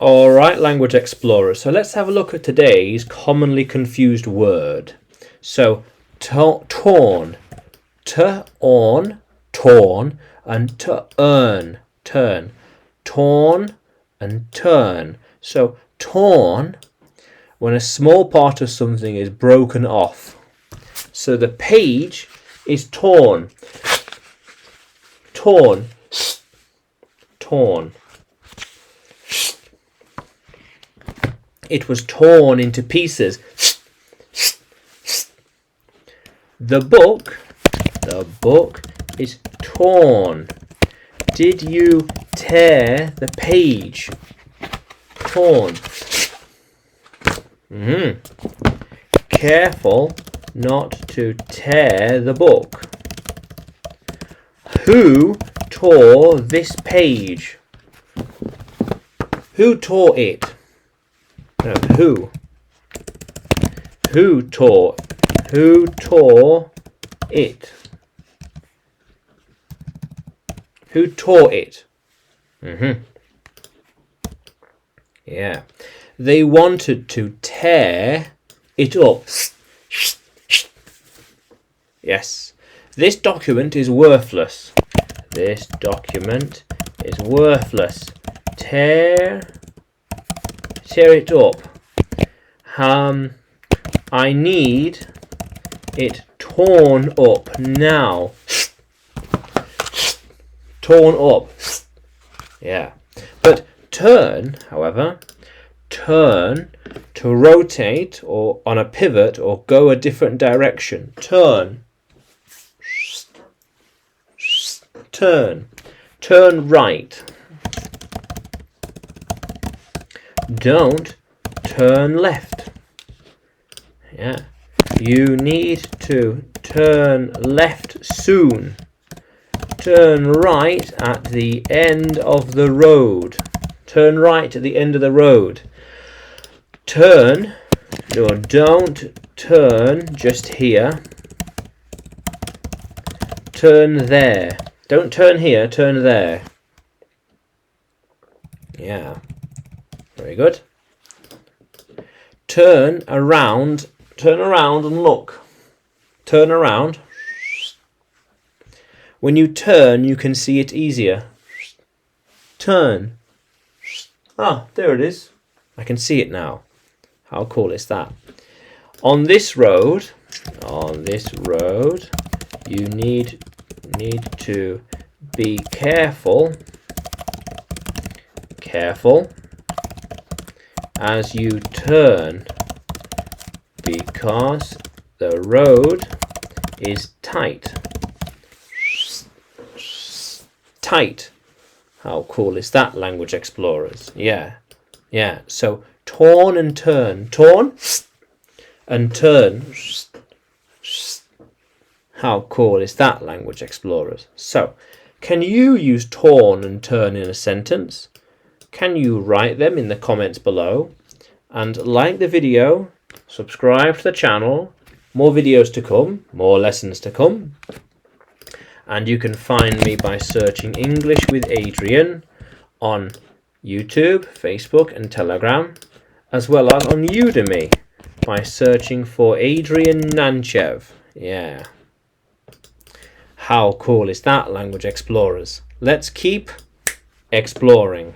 Alright, Language Explorer. So let's have a look at today's commonly confused word. So, torn. Torn, and to earn, turn. Torn and turn. So, torn, when a small part of something is broken off. So the page is torn. Torn. Torn. It was torn into pieces. The book is torn. Did you tear the page? Torn. Careful not to tear the book. Who tore this page? Who tore it? No, who? Who tore it? Who tore it? Yeah. They wanted to tear it up. Yes. This document is worthless. This document is worthless. Tear it up. I need it torn up now. Torn up. Yeah. But turn, however, turn to rotate or on a pivot or go a different direction. Turn. Turn. Turn right. Don't turn left. Yeah. You need to turn left soon. Turn right at the end of the road. Turn right at the end of the road. Turn, or don't turn just here. Turn there. Don't turn here, turn there. Yeah. Very good. Turn around and look. Turn around. When you turn, you can see it easier. Turn. Ah, there it is. I can see it now. How cool is that? On this road, you need to be careful as you turn, because the road is tight. Tight. How cool is that, Language Explorers? Yeah. So torn and turn. Torn and turn. How cool is that, Language Explorers? So, can you use torn and turn in a sentence? Can you write them in the comments below? And like the video, subscribe to the channel. More videos to come, more lessons to come. And you can find me by searching English with Adrian on YouTube, Facebook and Telegram, as well as on Udemy by searching for Adrian Nanchev. Yeah. How cool is that, Language Explorers? Let's keep exploring.